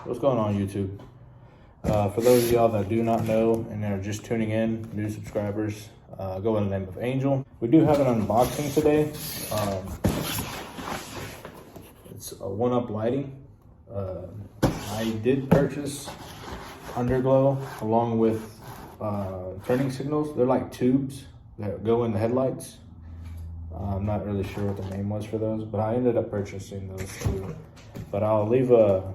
What's going on, YouTube? For those of y'all that do not know and are just tuning in, new subscribers, go in the name of Angel. We do have an unboxing today. It's a Oneuplighting. I did purchase underglow along with turning signals. They're like tubes that go in the headlights. I'm not really sure what the name was for those, but I ended up purchasing those too. But I'll leave a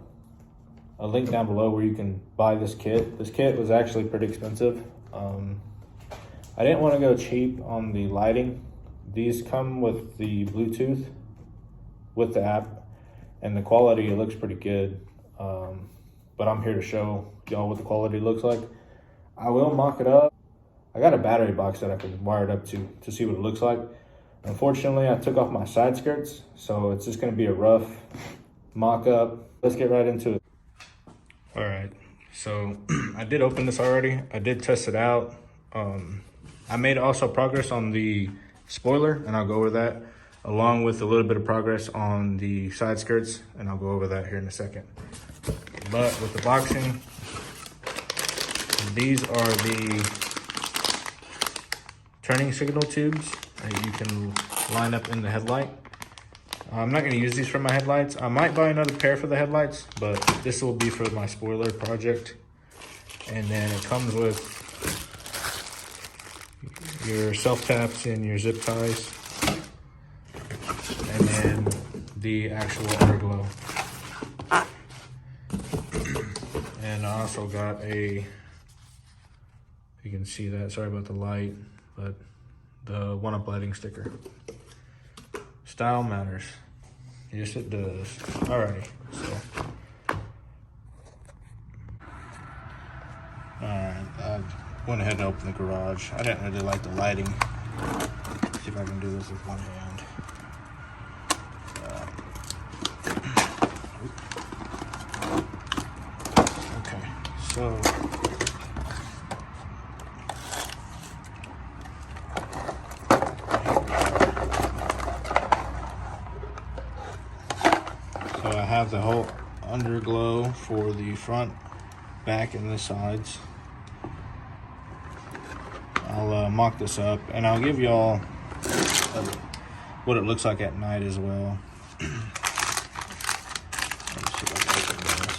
link down below where you can buy this kit. This kit was actually pretty expensive. I didn't want to go cheap on the lighting. These come with the Bluetooth with the app, and the quality, it looks pretty good. But I'm here to show y'all what the quality looks like. I will mock it up. I got a battery box that I can wire it up to see what it looks like. Unfortunately, I took off my side skirts, so it's just gonna be a rough mock-up. Let's get right into it. All right, so I did open this already. I did test it out. I made also progress on the spoiler, and I'll go over that, along with a little bit of progress on the side skirts, and I'll go over that here in a second. But with the boxing, these are the turning signal tubes that you can line up in the headlight. I'm not going to use these for my headlights. I might buy another pair for the headlights, but this will be for my spoiler project. And then it comes with your self-taps and your zip ties, and then the actual underglow. And I also got a, you can see that, sorry about the light, but the Oneuplighting sticker. Style matters. Yes, it does. Alrighty, so. Alright, I went ahead and opened the garage. I didn't really like the lighting. Let's see if I can do this with one hand. Okay, so. So I have the whole underglow for the front, back, and the sides. I'll mock this up, and I'll give y'all what it looks like at night as well. Let's see if I can open this.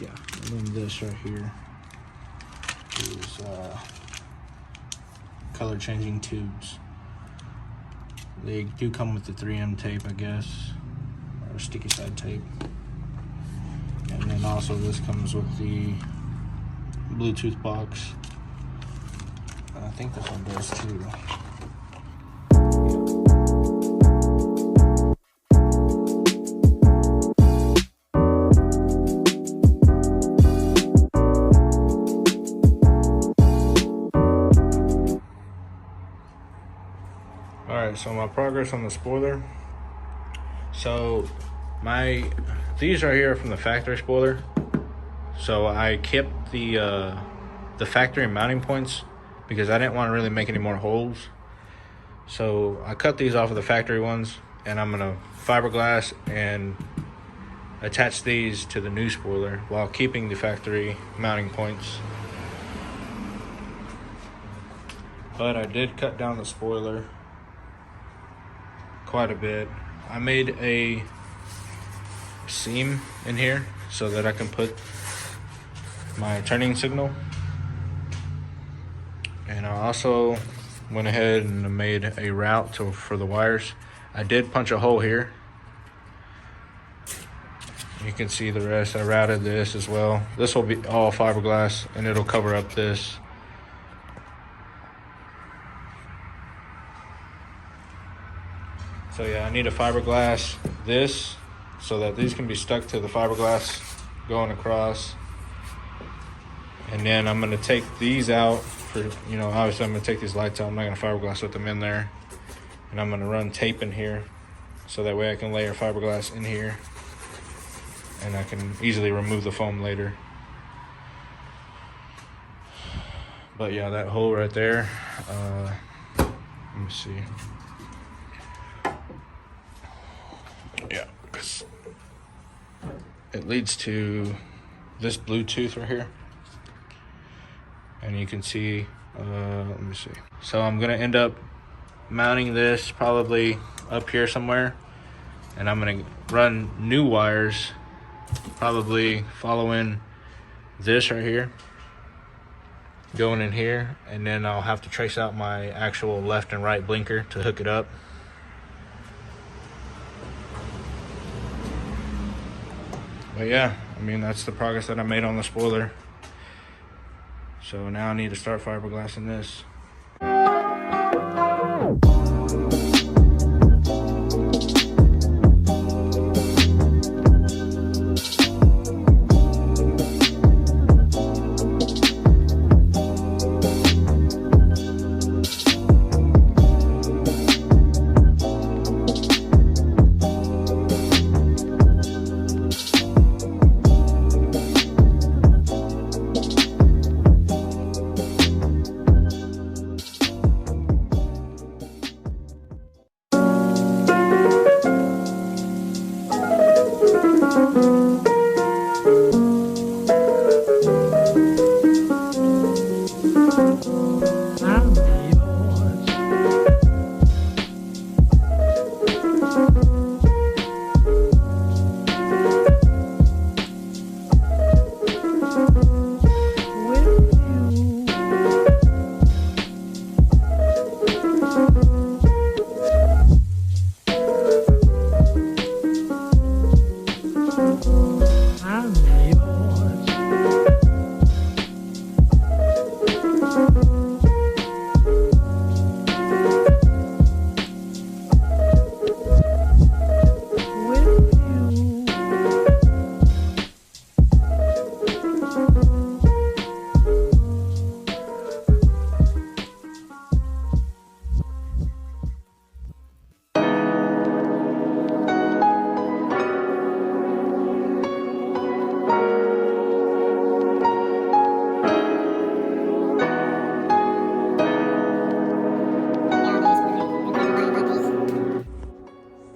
Yeah, and then this right here is color changing tubes. They do come with the 3M tape, I guess, or sticky side tape. And then also this comes with the Bluetooth box. And I think this one does too. Alright, so my progress on the spoiler. So these right here are from the factory spoiler. So I kept the factory mounting points because I didn't want to really make any more holes. So I cut these off of the factory ones, and I'm gonna fiberglass and attach these to the new spoiler while keeping the factory mounting points. But I did cut down the spoiler quite a bit. I made a seam in here so that I can put my turning signal. And I also went ahead and made a route for the wires. I did punch a hole here. You can see the rest. I routed this as well. This will be all fiberglass, and it'll cover up this. So yeah, I need a fiberglass this so that these can be stuck to the fiberglass going across. And then I'm gonna take these out for, obviously I'm gonna take these lights out. I'm not gonna fiberglass with them in there. And I'm gonna run tape in here so that way I can layer fiberglass in here, and I can easily remove the foam later. But yeah, that hole right there, let me see. Yeah, because it leads to this Bluetooth right here. And you can see, let me see. So I'm gonna end up mounting this probably up here somewhere. And I'm gonna run new wires, probably following this right here, going in here, and then I'll have to trace out my actual left and right blinker to hook it up. But yeah, I mean, that's the progress that I made on the spoiler. So now I need to start fiberglassing this.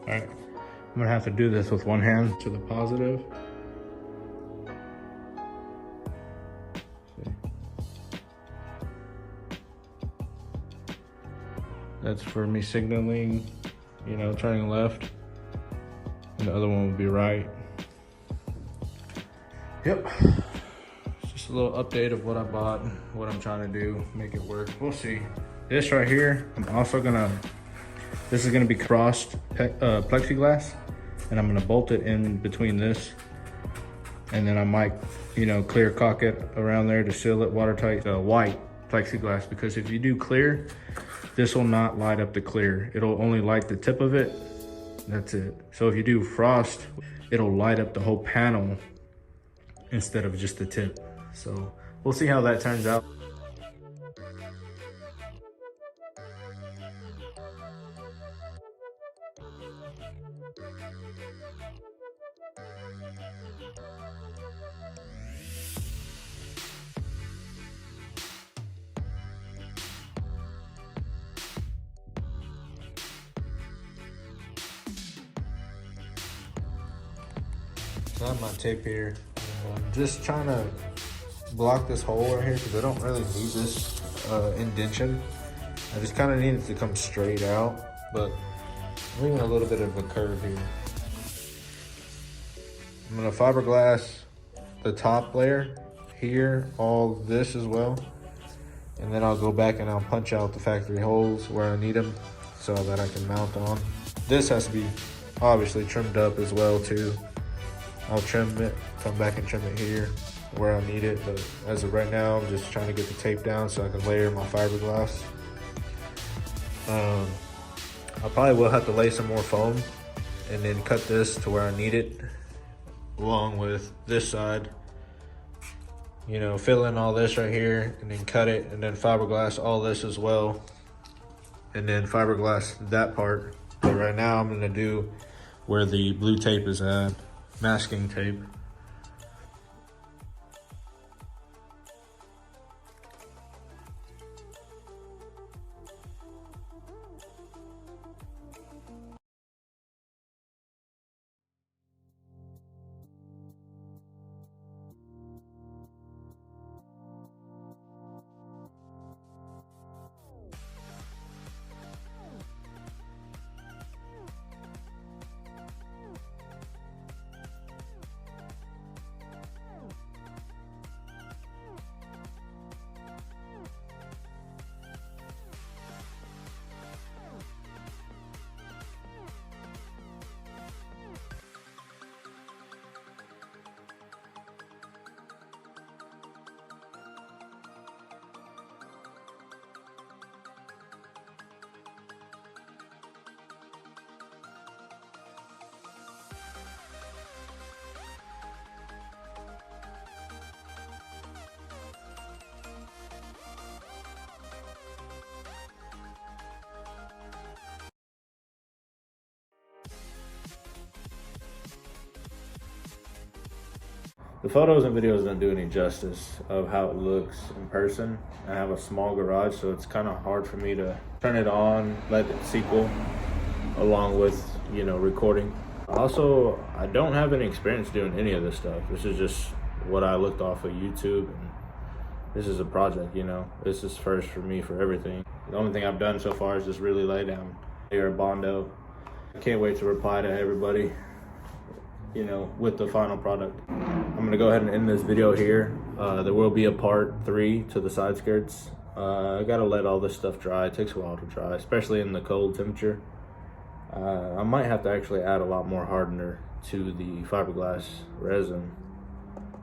Alright, I'm gonna have to do this with one hand to the positive. See. That's for me signaling, you know, turning left. And the other one would be right. Yep. It's just a little update of what I bought, what I'm trying to do, make it work. We'll see. This right here, this is gonna be crossed plexiglass, and I'm gonna bolt it in between this. And then I might, you know, clear caulk it around there to seal it watertight, white plexiglass, because if you do clear, this will not light up the clear. It'll only light the tip of it, that's it. So if you do frost, it'll light up the whole panel instead of just the tip. So we'll see how that turns out. So I have my tape here. I'm just trying to block this hole right here because I don't really need this indentation. I just kind of need it to come straight out, but I'm leaving a little bit of a curve here. I'm gonna fiberglass the top layer here, all this as well. And then I'll go back and I'll punch out the factory holes where I need them so that I can mount on. This has to be obviously trimmed up as well too. I'll trim it, come back and trim it here where I need it. But as of right now, I'm just trying to get the tape down so I can layer my fiberglass. I probably will have to lay some more foam and then cut this to where I need it, along with this side. You know, fill in all this right here and then cut it, and then fiberglass all this as well. And then fiberglass that part. But right now I'm gonna do where the blue tape is at, masking tape. The photos and videos don't do any justice of how it looks in person. I have a small garage, so it's kind of hard for me to turn it on, let it sequel, along with, you know, recording. Also, I don't have any experience doing any of this stuff. This is just what I looked off of YouTube, and this is a project, you know. This is first for me for everything. The only thing I've done so far is just really lay down here at Bondo. I can't wait to reply to everybody, you know, with the final product. I'm gonna go ahead and end this video here. There will be a part 3 to the side skirts. I gotta let all this stuff dry. It takes a while to dry, especially in the cold temperature. I might have to actually add a lot more hardener to the fiberglass resin,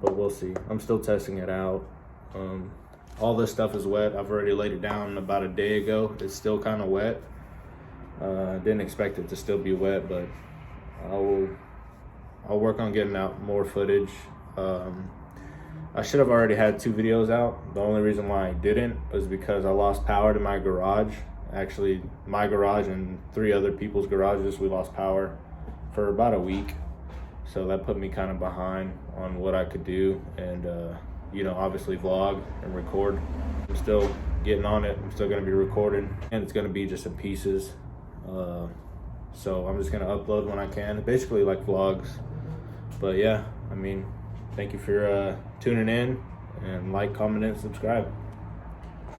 but we'll see. I'm still testing it out. All this stuff is wet. I've already laid it down about a day ago. It's still kind of wet. Didn't expect it to still be wet, but I'll work on getting out more footage. I should have already had 2 videos out. The only reason why I didn't was because I lost power to my garage. Actually, my garage and 3 other people's garages, we lost power for about a week. So that put me kind of behind on what I could do and, you know, obviously vlog and record. I'm still getting on it. I'm still gonna be recording, and it's gonna be just in pieces. So I'm just gonna upload when I can, basically like vlogs. But yeah, I mean, thank you for tuning in, and like, comment, and subscribe.